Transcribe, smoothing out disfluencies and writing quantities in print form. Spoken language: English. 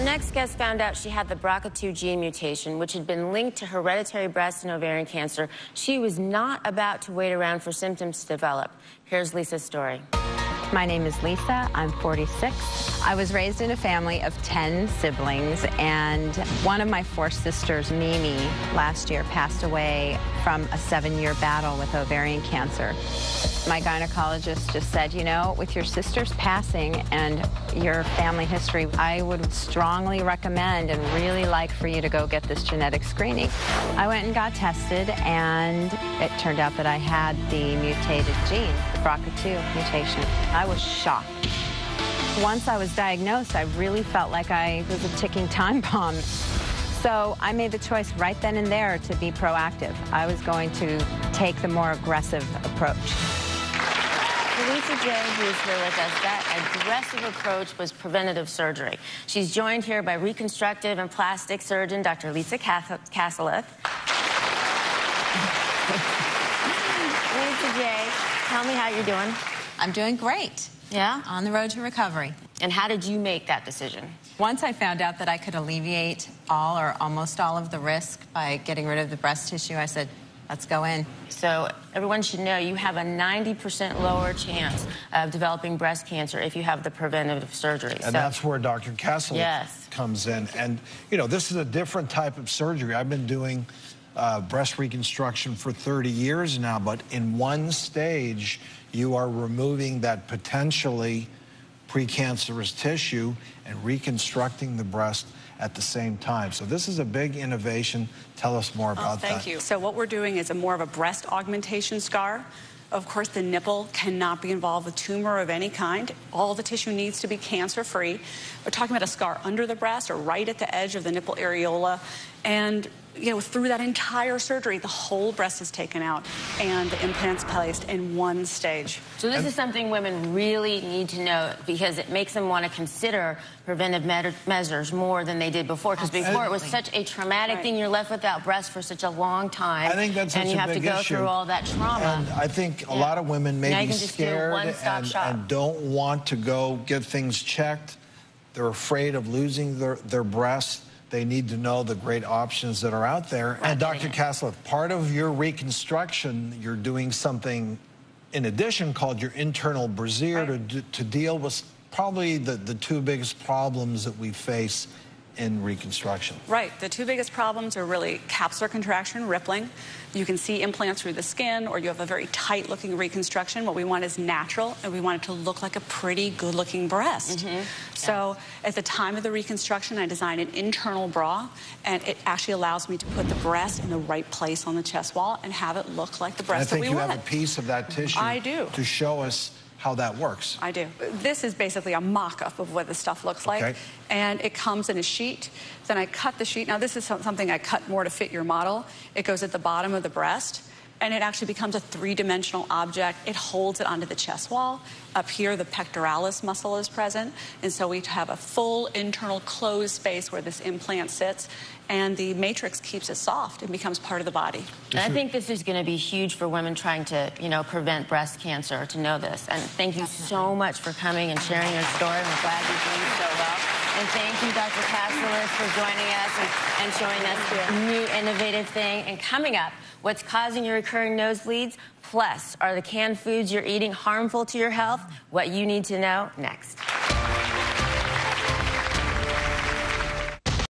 next guest found out she had the BRCA2 gene mutation, which had been linked to hereditary breast and ovarian cancer. She was not about to wait around for symptoms to develop. Here's Lisa's story. My name is Lisa. I'm 46. I was raised in a family of 10 siblings, and one of my 4 sisters, Mimi, last year passed away from a 7-year battle with ovarian cancer. My gynecologist just said, you know, with your sister's passing and your family history, I would strongly recommend and really like for you to go get this genetic screening. I went and got tested, and it turned out that I had the mutated gene, the BRCA2 mutation. I was shocked. Once I was diagnosed, I really felt like I was a ticking time bomb. So I made the choice right then and there to be proactive. I was going to take the more aggressive approach. Lisa J, who is here with us, that aggressive approach was preventative surgery. She's joined here by reconstructive and plastic surgeon, Dr. Lisa Kasselith. Lisa J, tell me how you're doing. I'm doing great. Yeah? On the road to recovery. And how did you make that decision? Once I found out that I could alleviate all or almost all of the risk by getting rid of the breast tissue, I said, let's go in. So everyone should know you have a 90% lower chance of developing breast cancer if you have the preventative surgery. And that's where Dr. Kasselith comes in. And, you know, this is a different type of surgery. I've been doing breast reconstruction for 30 years now, but in one stage, you are removing that potentially precancerous tissue and reconstructing the breast at the same time. So this is a big innovation. Tell us more about that. Thank you. So what we're doing is more of a breast augmentation scar. Of course, the nipple cannot be involved with tumor of any kind. All the tissue needs to be cancer-free. We're talking about a scar under the breast or right at the edge of the nipple areola. And, you know, through that entire surgery, the whole breast is taken out and the implants placed in one stage. So this is something women really need to know because it makes them want to consider preventive measures more than they did before. Because before it was such a traumatic thing. You're left without breast for such a long time. I think that's such a big issue. And you have to go through all that trauma. And I think a lot of women may be scared and don't want to go get things checked. They're afraid of losing their breasts. They need to know the great options that are out there. And Dr. Kasselith, part of your reconstruction, you're doing something in addition called your internal brassiere to deal with probably the 2 biggest problems that we face in reconstruction. Right. The 2 biggest problems are really capsular contraction, rippling. You can see implants through the skin, or you have a very tight-looking reconstruction. What we want is natural, and we want it to look like a pretty good-looking breast. So at the time of the reconstruction, I designed an internal bra, and it actually allows me to put the breast in the right place on the chest wall and have it look like the breast that we want. I think you have a piece of that tissue to show us how that works. I do. This is basically a mock-up of what the stuff looks like. And it comes in a sheet. Then I cut the sheet. Now, this is something I cut more to fit your model. It goes at the bottom of the breast, and it actually becomes a 3-dimensional object. It holds it onto the chest wall. Up here, the pectoralis muscle is present, and so we have a full internal closed space where this implant sits, and the matrix keeps it soft and becomes part of the body. And I think this is going to be huge for women trying to, you know, prevent breast cancer, to know this. And thank you so much for coming and sharing your story. I'm glad you're doing so well. And thank you, Dr. Kasselith, for joining us and showing us the new innovative thing. And coming up, what's causing your recurring nosebleeds? Plus, are the canned foods you're eating harmful to your health? What you need to know next.